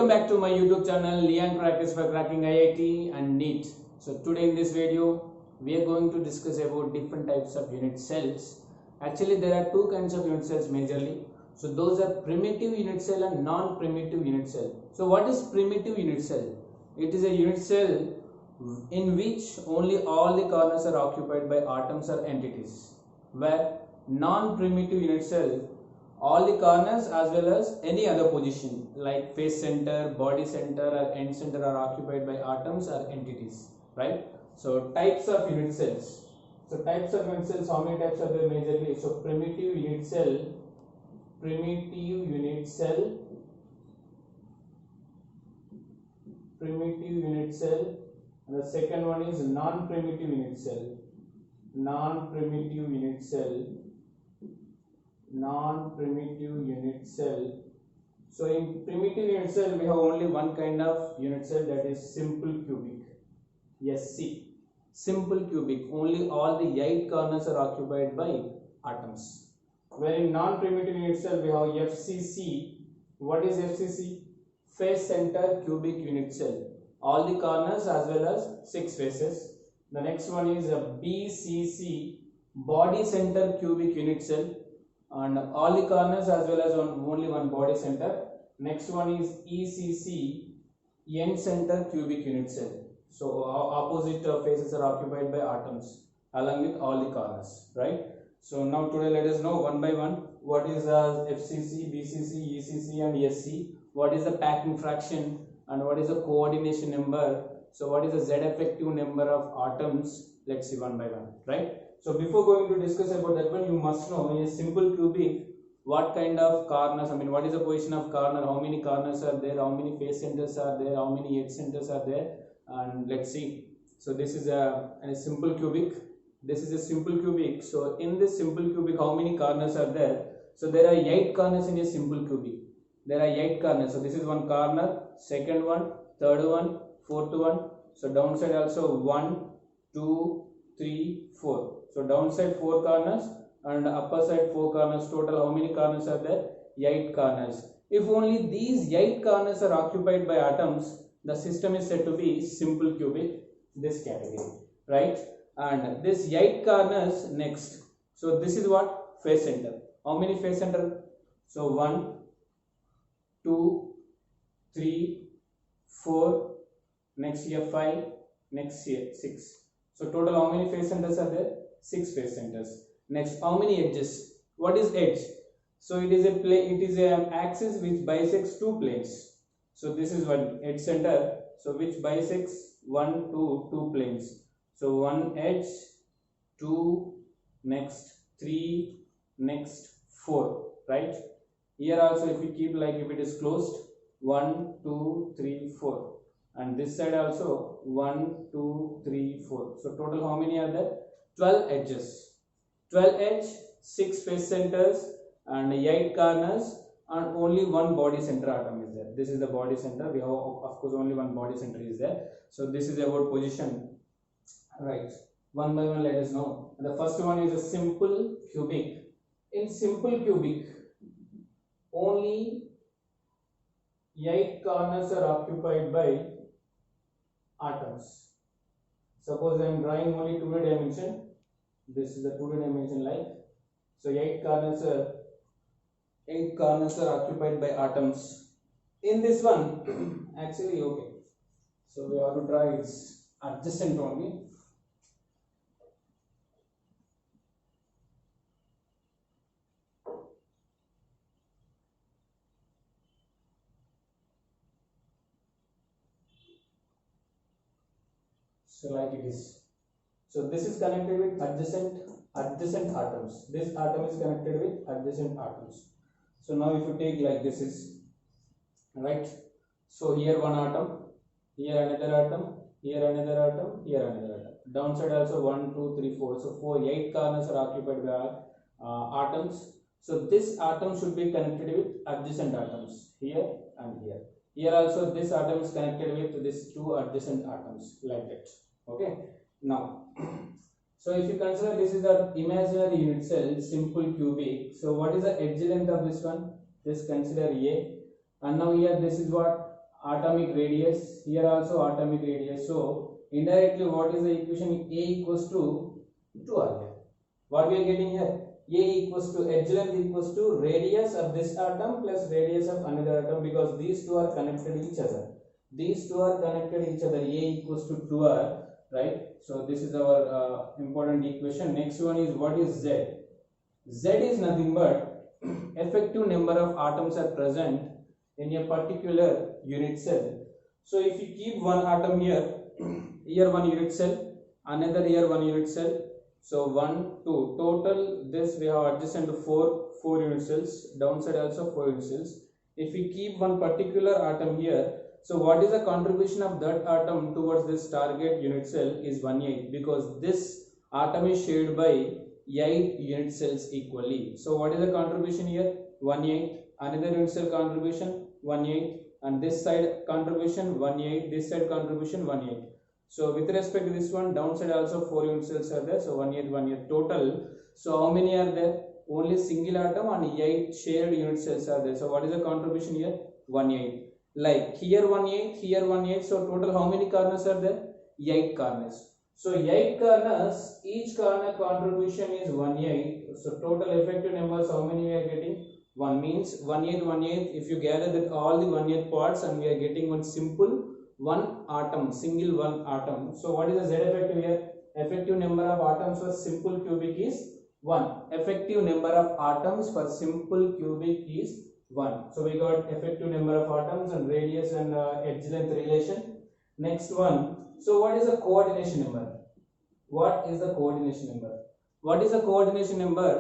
Welcome back to my YouTube channel Liang Practice for Cracking IIT and NEET. So today in this video we are going to discuss about different types of unit cells. Actually there are two kinds of unit cells majorly. So those are primitive unit cell and non-primitive unit cell. So what is primitive unit cell? It is a unit cell in which only all the corners are occupied by atoms or entities, where non-primitive unit cell all the corners as well as any other position like face center, body center or end center are occupied by atoms or entities, right? So types of unit cells. So types of unit cells, how many types are there majorly? So primitive unit cell, primitive unit cell, primitive unit cell, and the second one is non-primitive unit cell, non-primitive unit cell, non-primitive unit cell. So in primitive unit cell we have only one kind of unit cell, that is simple cubic, SC, simple cubic. Only all the 8 corners are occupied by atoms. Where in non-primitive unit cell we have FCC. What is FCC? Face center cubic unit cell, all the corners as well as 6 faces. The next one is a BCC, body center cubic unit cell, and all the corners as well as only one body center. Next one is ECC, end center cubic unit cell. So opposite faces are occupied by atoms along with all the corners, right? So now today let us know one by one what is FCC, BCC, ECC and SC, what is the packing fraction and what is the coordination number. So what is the Z effective number of atoms? Let's see one by one, right? So before going to discuss about that one, you must know in a simple cubic what kind of corners, what is the position of corner, how many corners are there, how many face centers are there, how many edge centers are there, and let's see. So this is a simple cubic. This is a simple cubic. So in this simple cubic, how many corners are there? So there are 8 corners in a simple cubic. There are 8 corners. So this is one corner, second one, third one, fourth one. So downside also 1, 2, 3, 4. So downside 4 corners and upper side 4 corners. Total how many corners are there? 8 corners. If only these 8 corners are occupied by atoms, the system is said to be simple cubic, this category, right? And this 8 corners next. So this is what? Face center. How many face center? So 1, 2, 3, 4, next here 5, next here 6. So total how many face centers are there? 6 face centers. Next, how many edges? What is edge? So it is a plane. It is an axis which bisects 2 planes. So this is one edge center. So which bisects 1, 2 planes. So 1 edge, 2, next 3, next 4. Right? Here also if we keep like if it is closed, 1, 2, 3, 4. And this side also 1, 2, 3, 4. So total how many are there? 12 edges. 12 edge, 6 face centers and 8 corners, and only one body center atom is there. This is the body center. We have of course only one body center is there. So this is about position. Right. One by one let us know. The first one is a simple cubic. In simple cubic, only 8 corners are occupied by atoms. Suppose I am drawing only 2D dimension. This is the 2D dimension like. So 8 corners are occupied by atoms. In this one, actually okay. So we have to draw its adjacent only. So like it is. So this is connected with adjacent atoms. This atom is connected with adjacent atoms. So now if you take like this is right. So here one atom, here another atom, here another atom, here another atom. Downside also 1, 2, 3, 4. So 8 corners are occupied by atoms. So this atom should be connected with adjacent atoms here and here. Here also this atom is connected with these 2 adjacent atoms like that. Okay. Now, so if you consider this is the imaginary unit cell, simple cubic. So what is the edge length of this one? Just consider A. And now here this is what atomic radius, here also atomic radius. So indirectly what is the equation? A equals to 2r. What we are getting here? A equals to edge length equals to radius of this atom plus radius of another atom, because these two are connected each other. These two are connected each other. A equals to 2r, right? So this is our important equation. Next one is, what is Z? Z is nothing but effective number of atoms are present in a particular unit cell. So if you keep one atom here, here one unit cell, another here one unit cell. So 1, 2, total this we have adjacent to 4 unit cells, downside also 4 unit cells. If we keep one particular atom here, so what is the contribution of that atom towards this target unit cell is 1/8, because this atom is shared by 8 unit cells equally. So what is the contribution here? 1/8. Another unit cell contribution 1/8, and this side contribution 1/8, this side contribution 1/8. So with respect to this one, downside also 4 unit cells are there. So 1/8, 1/8 total. So how many are there? Only single atom and 8 shared unit cells are there. So what is the contribution here? 1/8. Like here 1/8, here 1/8. So total how many corners are there? 8 corners. So 8 corners, each corner contribution is 1/8. So total effective numbers, how many we are getting? 1, means 1/8, 1/8. If you gather that all the 1/8 parts, and we are getting one simple one atom, single one atom. So what is the Z effective here? Effective number of atoms for simple cubic is 1. Effective number of atoms for simple cubic is 1. So we got effective number of atoms and radius and edge length relation. Next one. So what is the coordination number? What is the coordination number? What is the coordination number?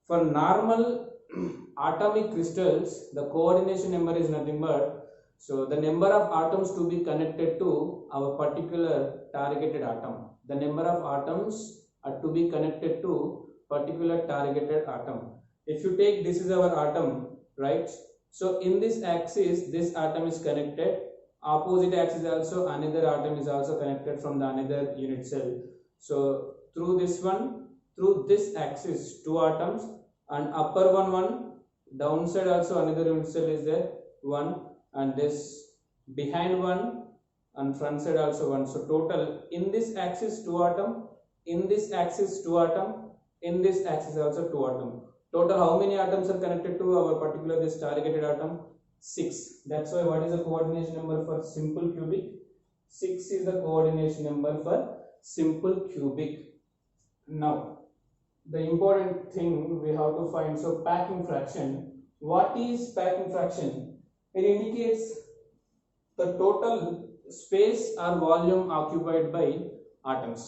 For normal atomic crystals, the coordination number is nothing but, so the number of atoms to be connected to our particular targeted atom. The number of atoms are to be connected to particular targeted atom. If you take, this is our atom, right? So in this axis, this atom is connected. Opposite axis also, another atom is also connected from the another unit cell. So through this one, through this axis, 2 atoms, and upper one, downside also another unit cell is there, 1, and this behind 1, and front side also 1. So total in this axis 2 atom, in this axis 2 atom, in this axis also 2 atom. Total how many atoms are connected to our particular this targeted atom? 6. That's why what is the coordination number for simple cubic? 6 is the coordination number for simple cubic. Now the important thing we have to find, so packing fraction. What is packing fraction? It indicates the total space or volume occupied by atoms.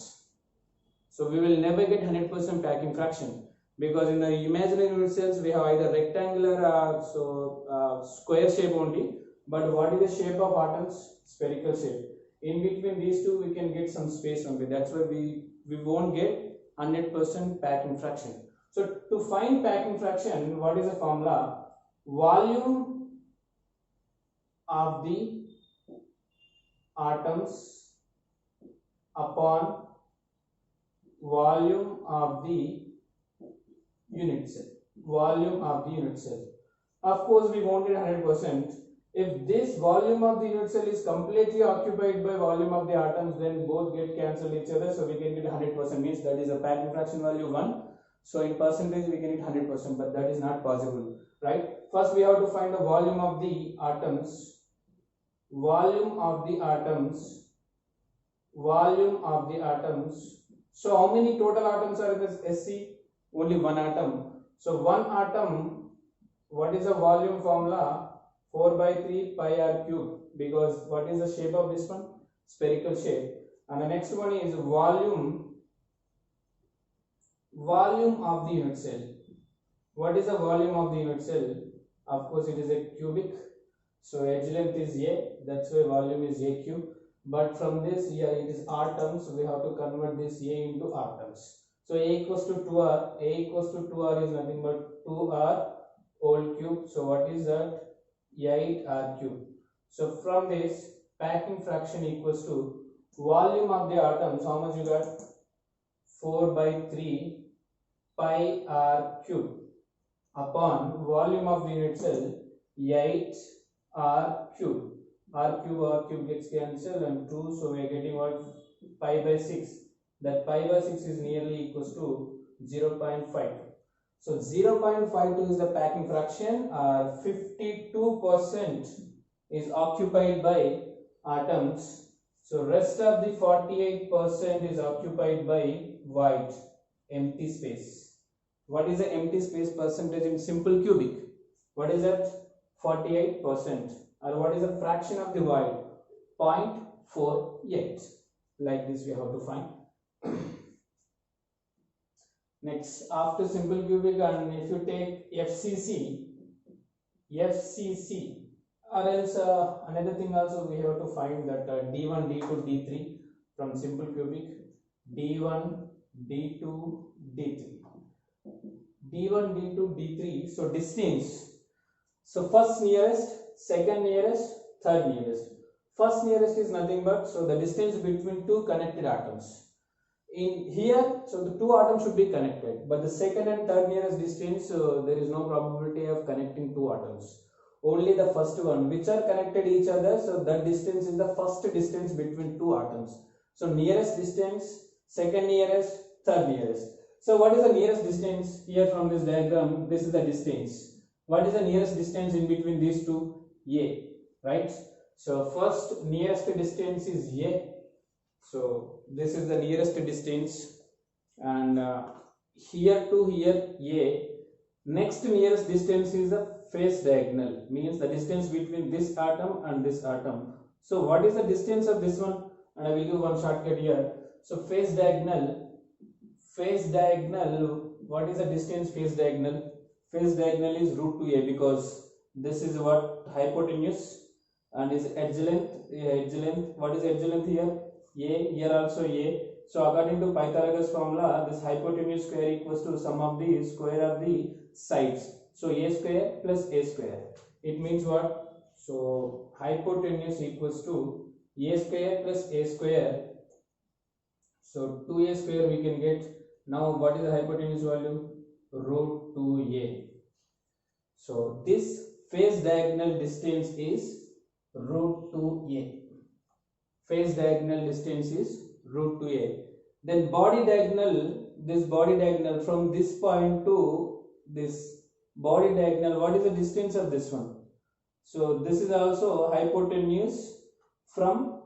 So we will never get 100% packing fraction, because in the imaginary unit cells we have either rectangular or square shape only. But what is the shape of atoms? Spherical shape. In between these two we can get some space only. That's why we won't get 100% packing fraction. So to find packing fraction, what is the formula? Volume of the atoms upon volume of the unit cell. Volume of the unit cell. Of course we won't get 100%. If this volume of the unit cell is completely occupied by volume of the atoms, then both get cancelled each other, so we can get 100%, means that is a packing fraction value 1. So in percentage we can get 100%, but that is not possible, right? First we have to find the volume of the atoms. Volume of the atoms. Volume of the atoms. So how many total atoms are in this SC? Only one atom. So one atom, what is the volume formula? 4/3 pi r cube, because what is the shape of this one? Spherical shape. And the next one is volume of the unit cell. What is the volume of the unit cell? Of course it is a cubic, so edge length is A, that's why volume is A cube. But from this here it is r terms, so we have to convert this A into r terms. So A equals to 2r. A equals to 2r is nothing but 2r whole cube. So what is that? 8r cube. So from this, packing fraction equals to volume of the atoms. How much you got? 4/3 pi r cube upon volume of the unit cell 8r cube. r cube gets cancelled and 2, so we are getting what, pi by 6. That pi by 6 is nearly equals to 0.52. So 0.52 is the packing fraction, 52% is occupied by atoms. So rest of the 48% is occupied by void, empty space. What is the empty space percentage in simple cubic? What is that? 48%. Or what is the fraction of the void? 0.48. Like this we have to find. Next, after simple cubic, and if you take FCC, or else another thing also we have to find that D1, D2, D3 from simple cubic, D1, D2, D3. D1, D2, D3, so distance. So first nearest, second nearest, third nearest. First nearest is nothing but, so the distance between two connected atoms. In here, so the two atoms should be connected, but the second and third nearest distance, there is no probability of connecting two atoms. Only the first one, which are connected each other, so that distance is the first distance between two atoms. So nearest distance, second nearest, third nearest. So what is the nearest distance here from this diagram? This is the distance. What is the nearest distance in between these two? A, right? So first nearest distance is A. So this is the nearest distance, and here to here A. Next nearest distance is the face diagonal, means the distance between this atom and this atom. So what is the distance of this one? And I will give one shortcut here. So face diagonal, what is the distance face diagonal? Face diagonal is root 2a, because this is what, hypotenuse, and is edge length, what is edge length here? A, here also A. So according to Pythagoras formula, this hypotenuse square equals to sum of the square of the sides. So A square plus A square. It means what? So hypotenuse equals to A square plus A square. So 2A square we can get. Now what is the hypotenuse value? Root 2A. So this face diagonal distance is root 2A. Face diagonal distance is root 2a. Then body diagonal, this body diagonal from this point to this body diagonal, what is the distance of this one? So this is also hypotenuse from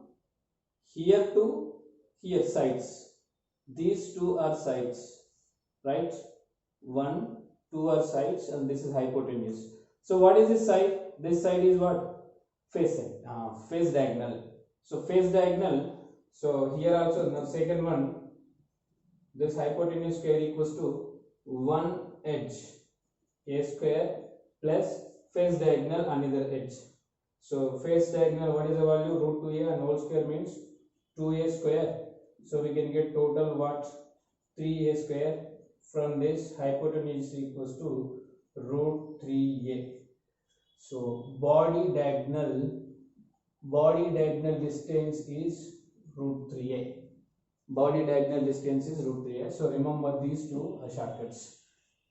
here to here, sides. These two are sides, right? 1, 2 are sides, and this is hypotenuse. So what is this side? This side is what? Face side, face diagonal. So face diagonal, so here also, now second one, this hypotenuse square equals to 1 edge, A square, plus face diagonal another edge. So face diagonal, what is the value? Root 2a, and whole square means 2a square. So we can get total what? 3a square. From this, hypotenuse equals to root 3a. So body diagonal distance is root 3a. Body diagonal distance is root 3a. So remember these two shortcuts.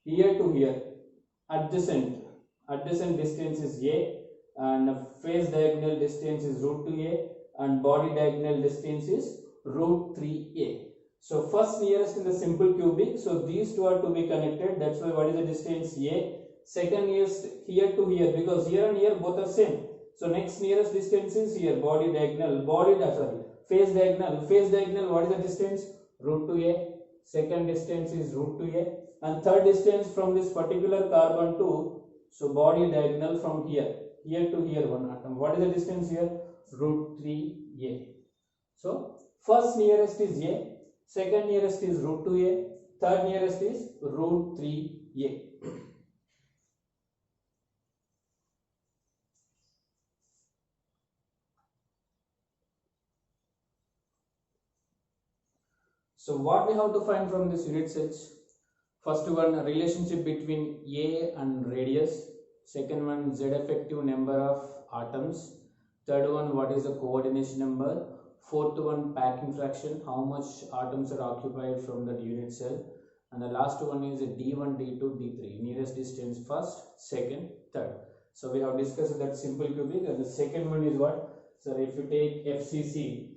Here to here, adjacent distance is a, and face diagonal distance is root 2a, and body diagonal distance is root 3a. So first nearest in the simple cubic, so these two are to be connected. That's why what is the distance? A. Second nearest here to here, because here and here both are same. So next nearest distance is here, body diagonal, face diagonal, what is the distance? Root 2a. Second distance is root 2a, and third distance from this particular carbon to, so body diagonal from here to here one atom. What is the distance here? Root 3a. So first nearest is a, second nearest is root 2a, third nearest is root 3a. So what we have to find from this unit cells? First one, a relationship between A and radius. Second one, Z effective number of atoms. Third one, what is the coordination number? Fourth one, packing fraction, how much atoms are occupied from that unit cell. And the last one is D1, D2, D3, nearest distance first, second, third. So we have discussed that simple cubic, and the second one is what? So if you take FCC,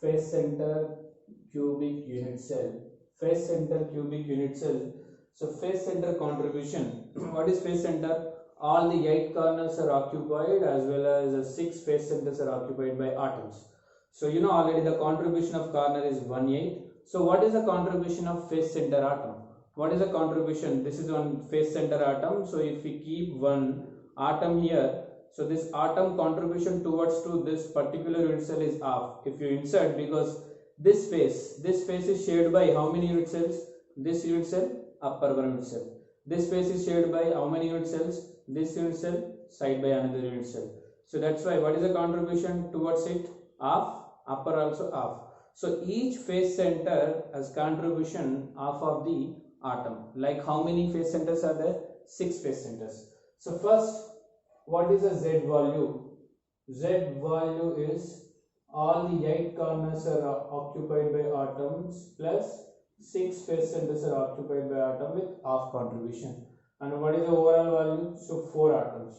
face center cubic unit cell, face center cubic unit cell. So face center contribution, what is face center? All the 8 corners are occupied, as well as the 6 face centers are occupied by atoms. So you know already the contribution of corner is 1/8. So what is the contribution of face center atom? What is the contribution? This is one face center atom. So if we keep one atom here, so this atom contribution towards to this particular unit cell is half. If you insert, because this face is shared by how many unit cells? This unit cell, upper one unit cell. This face is shared by how many unit cells? This unit cell, side by another unit cell. So that's why what is the contribution towards it? Half, upper also half. So each face center has contribution half of the atom. Like how many face centers are there? 6 face centers. So first, what is the Z value? Z value is all the 8 corners are occupied by atoms plus 6 face centers are occupied by atom with half contribution. And what is the overall value? So 4 atoms.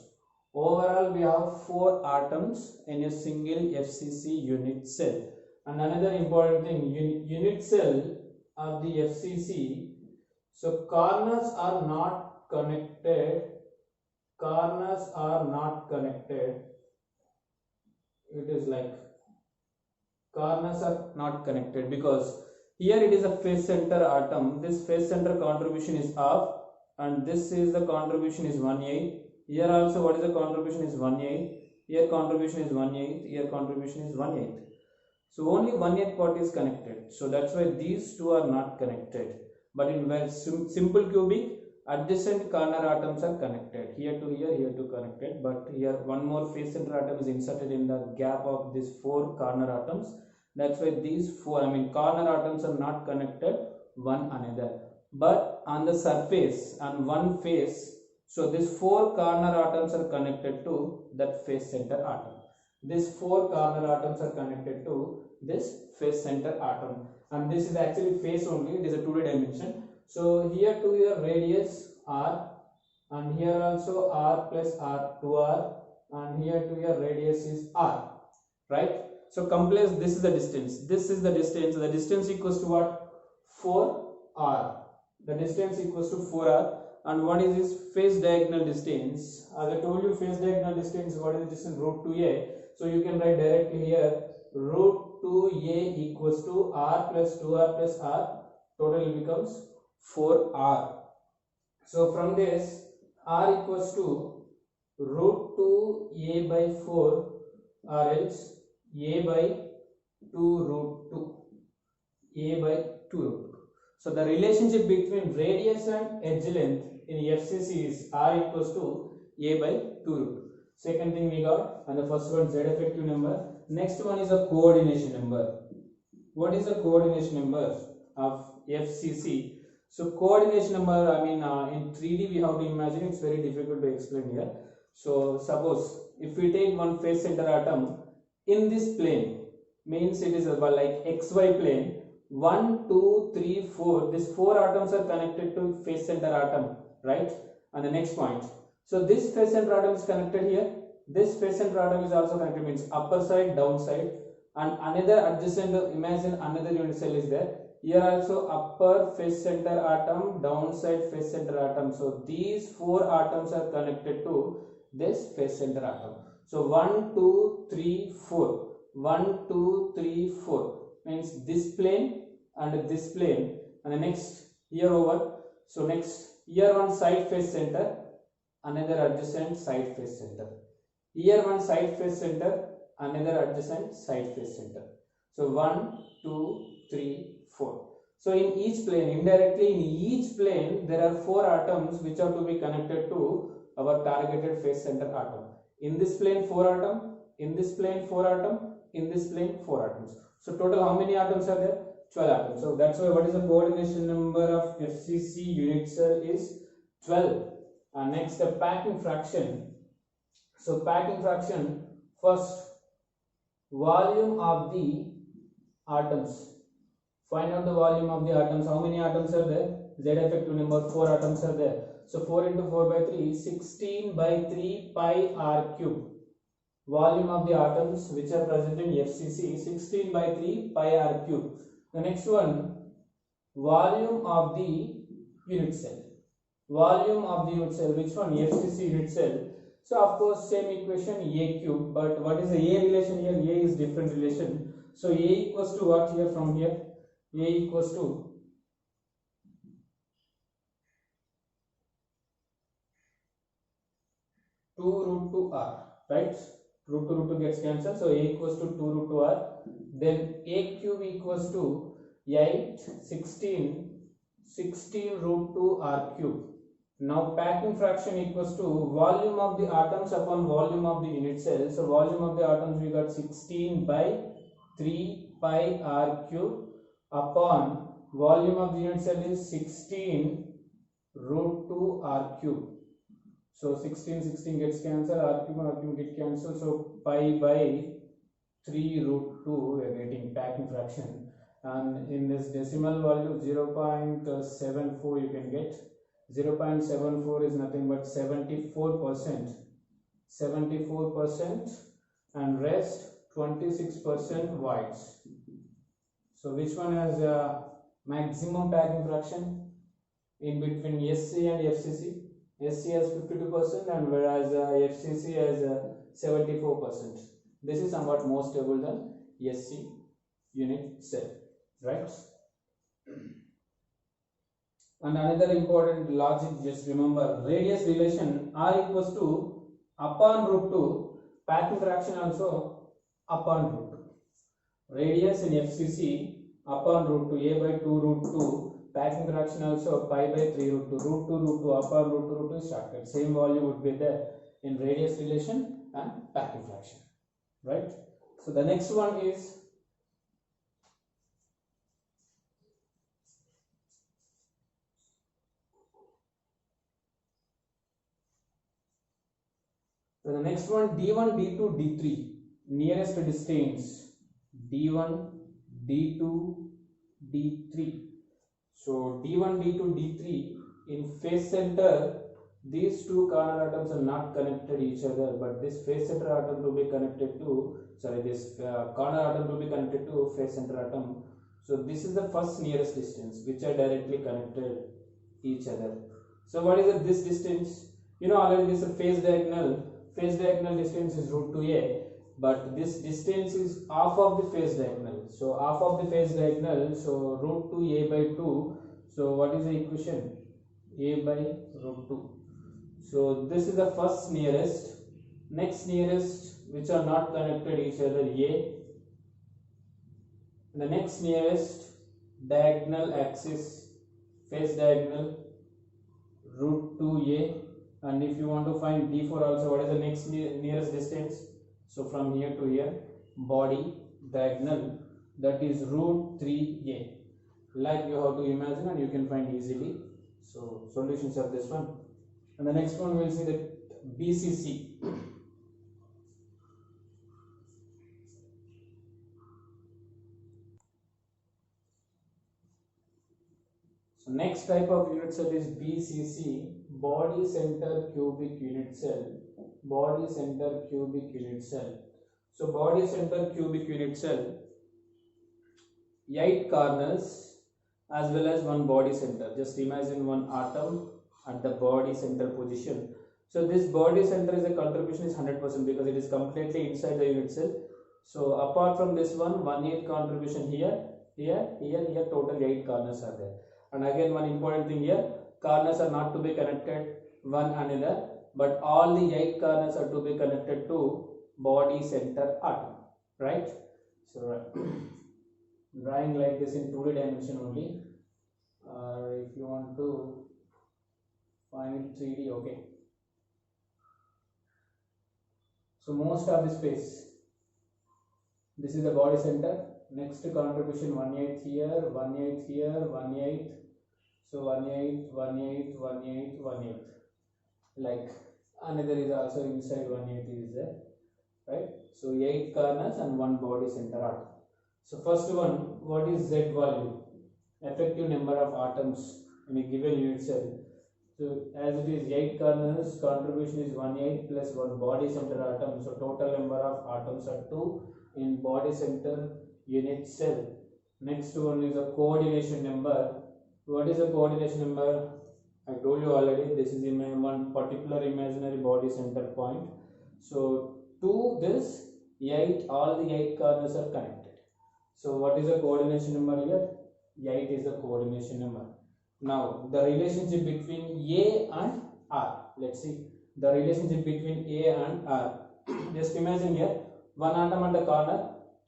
Overall we have 4 atoms in a single FCC unit cell. And another important thing, unit cell of the FCC, so corners are not connected. Corners are not connected. It is like corners are not connected because here it is a face center atom. This face center contribution is half, and this is the contribution is 1/8. Here also what is the contribution is 1/8. Here contribution is 1/8. Here contribution is 1/8. So only 1/8 part is connected. So that's why these two are not connected. But in simple cubic, adjacent corner atoms are connected. Here to here, here to connected. But here one more face center atom is inserted in the gap of these 4 corner atoms. That's why these 4, corner atoms are not connected one another. But on the surface, on one face, so these 4 corner atoms are connected to that face center atom. These 4 corner atoms are connected to this face center atom. And this is actually face only, it is a 2D dimension. So here to here radius r, and here also r plus r, 2r, and here to here radius is r, right? So complete, this is the distance, the distance equals to what? 4r, the distance equals to 4r. And what is this face diagonal distance? As I told you, face diagonal distance, what is the distance? Root 2a. So you can write directly here, root 2a equals to r plus 2r plus r, total becomes 4r. So from this, r equals to root 2a by 4, or else a by 2 root 2, a by 2 root 2. So the relationship between radius and edge length in FCC is r equals to a by 2 root 2. Second thing we got, and the first one Z effective number. Next one is a coordination number. What is the coordination number of FCC? So coordination number, in 3D we have to imagine, it's very difficult to explain here. So suppose if we take one face center atom in this plane, means it is about like XY plane, 1, 2, 3, 4, these 4 atoms are connected to face center atom, right? And the next point, so this face center atom is connected here, this face center atom is also connected, means upper side, down side, and another adjacent, imagine another unit cell is there. Here also upper face center atom, downside face center atom. So these 4 atoms are connected to this face center atom. So 1, 2, 3, 4. 1, 2, 3, 4 means this plane and this plane, and the next here over. So next here one side face center, another adjacent side face center. Here one side face center, another adjacent side face center. So 1, 2, 3, 4. So in each plane, indirectly in each plane, there are 4 atoms which are to be connected to our targeted face center atom. In this plane 4 atom, in this plane 4 atom, in this plane 4 atoms. So total how many atoms are there? 12 atoms. So that's why what is the coordination number of FCC unit cell is 12. Next, the packing fraction. So packing fraction, first volume of the atoms. Find out the volume of the atoms. How many atoms are there? Z effective number, 4 atoms are there. So 4 into 4 by 3, 16 by 3 pi r cube. volume of the atoms which are present in FCC 16 by 3 pi r cube. The next one, volume of the unit cell. Volume of the unit cell, which one? FCC unit cell. So of course same equation A cube, but what is the A relation here? A is different relation. So A equals to what here from here? A equals to 2 root 2 r, right? Root 2 root 2 gets cancelled, so A equals to 2 root 2 r. Then A cube equals to 8 16 root 2 r cube. Now packing fraction equals to volume of the atoms upon volume of the unit cell. So volume of the atoms we got 16 by 3 pi r cube upon volume of the unit cell is 16 root 2 r cube. So 16 gets cancelled, r cube get cancelled. So pi by 3 root 2 we are getting packing fraction, and in this decimal value 0.74 you can get 0.74 is nothing but 74%, and rest 26% voids. So which one has a maximum packing fraction in between SC and FCC? SC has 52%, and whereas FCC has 74%. This is somewhat more stable than SC unit cell, right? And another important logic, just remember radius relation r equals to upon root 2, packing fraction also upon root 2. Radius in FCC upon root 2, a by 2 root 2, packing fraction also pi by 3 root 2, root 2 root 2 upon root 2 root 2 is shortcut. Same value would be there in radius relation and packing fraction, right? So the next one is D1, D2, D3, nearest distance D1, D2, D3. So D1, D2, D3 in phase center, these two corner atoms are not connected each other, but this phase center atom to be connected to, this corner atom to be connected to phase center atom. So this is the first nearest distance which are directly connected each other. So what is this distance? You know already this is phase diagonal distance is root 2a, but this distance is half of the phase diagonal. So half of the phase diagonal, so root 2a by 2. So what is the equation? A by root 2. So this is the first nearest. Next nearest which are not connected each other, a. The next nearest diagonal axis, phase diagonal, root 2a. And if you want to find D4 also, what is the next nearest distance? So from here to here, body diagonal, that is root 3a. Like you have to imagine and you can find easily. So solutions of this one. And the next one we'll see that BCC. So next type of unit cell is BCC, body center cubic unit cell. Body center cubic unit cell. So body center cubic unit cell, 8 corners as well as one body center. Just imagine one atom at the body center position. So this body center is a contribution is 100% because it is completely inside the unit cell. So apart from this one, 1/8 contribution here, total 8 corners are there. And again one important thing here, corners are not to be connected one another, but all the 8 corners are to be connected to body center atom, right? So drawing like this in 2D dimension only, or if you want to find it 3D, okay. So most of the space, this is the body center. Next contribution 1/8 here, 1/8 here, 1/8. So 1/8, 1/8, 1/8, 1/8. Like another is also inside 1/8 is there, right? So 8 corners and one body center atom. So first one, what is Z value? Effective number of atoms in a given unit cell. So as it is 8 corners, contribution is 1/8 plus 1 body center atom. So total number of atoms are 2 in body center unit cell. Next one is a coordination number. What is the coordination number? I told you already, this is in one particular imaginary body center point. So to this 8, all the 8 corners are connected. So what is the coordination number here? 8 is the coordination number. Now the relationship between A and R. Let's see the relationship between A and R. Just imagine here, one atom at the corner,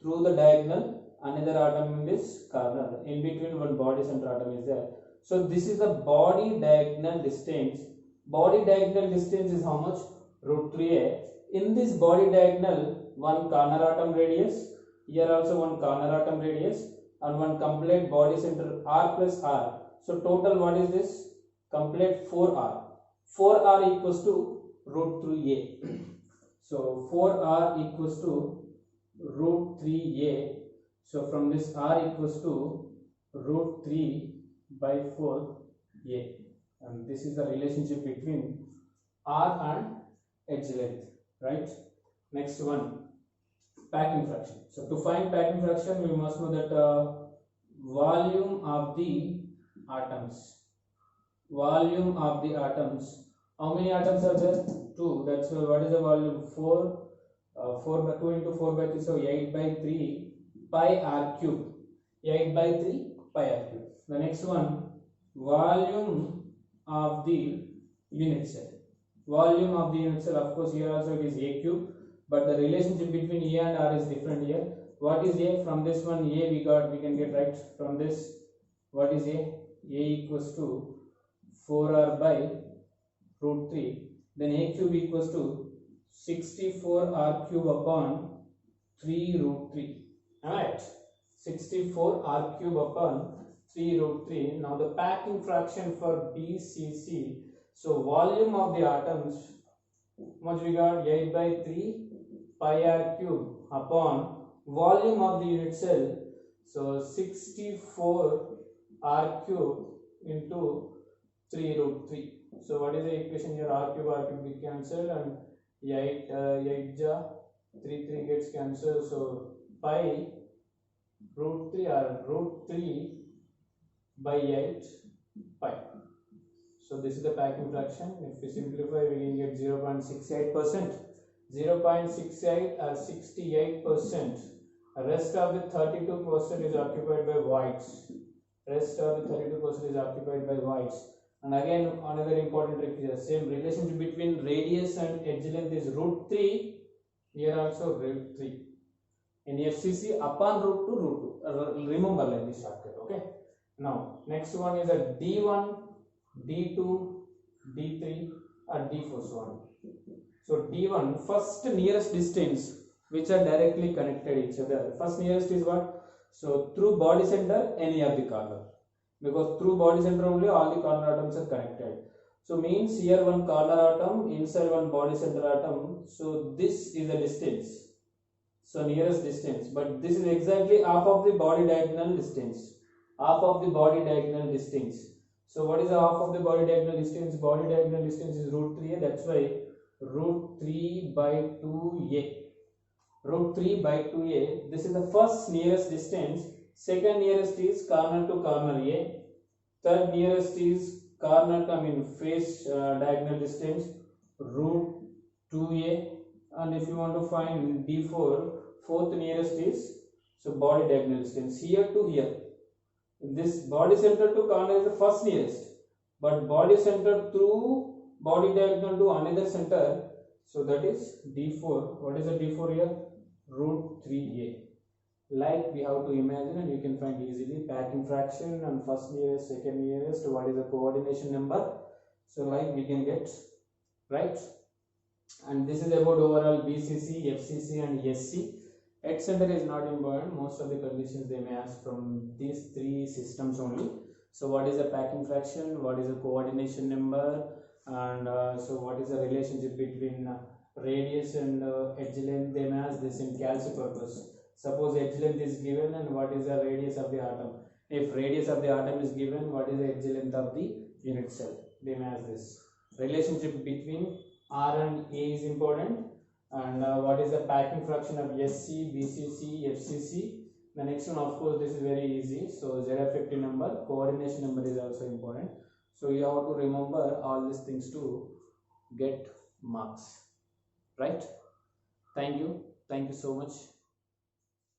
through the diagonal another atom in this corner, in between one body center atom is there. So this is the body diagonal distance. Body diagonal distance is how much? Root 3a. In this body diagonal, one corner atom radius, here also one corner atom radius, and one complete body center R plus R. So total what is this? Complete 4R. 4R equals to root 3a. So 4R equals to root 3a. So from this R equals to root 3 by 4a. And this is the relationship between R and edge length, right? Next one, packing fraction. So to find packing fraction, we must know that volume of the atoms. Volume of the atoms. How many atoms are there? 2. That's what is the volume? 4. 4 by 2 into 4 by 3. So 8 by 3 pi r cube. 8 by 3 pi r cube. The next one, volume of the unit cell. Volume of the unit cell. Of course, here also it is a cube, but the relationship between A and R is different here. What is A? From this one, A we can get right from this. What is A? A equals to 4R by root 3. Then A cube equals to 64R cube upon 3 root 3. Am I right? 64R cube upon 3 root 3. Now the packing fraction for BCC. So volume of the atoms, much we got? 8 by 3 pi r cube upon volume of the unit cell. So 64 r cube into 3 root 3. So what is the equation here? R cube be cancelled, and 8 ja 3 gets cancelled. So pi root 3 or root 3 by 8 pi. So this is the packing fraction. If we simplify, we can get 0.68%. 0.68 or 68%. Rest of the 32% is occupied by whites. Rest of the 32% is occupied by whites. And again, another important trick here. Same relationship between radius and edge length is root 3. Here also root 3. In FCC, upon root 2, root 2. Remember like this shortcut. Okay. Now, next one is a D1, D2, D3, or D4 so on. So D1, first nearest distance which are directly connected each other. First nearest is what? So through body center, any of the corner. Because through body center only all the corner atoms are connected. So means here one corner atom, inside one body center atom. So this is the distance. So nearest distance. But this is exactly half of the body diagonal distance. Half of the body diagonal distance. So what is the half of the body diagonal distance? Body diagonal distance is root 3a. That's why root 3 by 2a. Root 3 by 2a. This is the first nearest distance. Second nearest is corner to corner a. Third nearest is corner to face diagonal distance root 2a. And if you want to find D4, fourth nearest is so body diagonal distance here to here. This body center to corner is the first nearest, but body center through body diagonal to another center, so that is D4. What is the D4 here? Root 3a. Like we have to imagine, and you can find easily packing fraction and first nearest, second nearest, what is the coordination number. So like we can get right. And this is about overall BCC, FCC and SC. Edge center is not important. Most of the conditions they may ask from these three systems only. So what is the packing fraction, what is the coordination number, and so what is the relationship between radius and edge length. They may ask this in calci purpose. Suppose edge length is given and what is the radius of the atom. If radius of the atom is given, what is the edge length of the unit cell? Then as this relationship between R and A is important, and what is the packing fraction of SC, BCC, FCC. The next one, of course, this is very easy. So Z50 number, coordination number is also important. So you have to remember all these things to get marks, right? Thank you so much.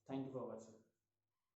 Thank you for watching.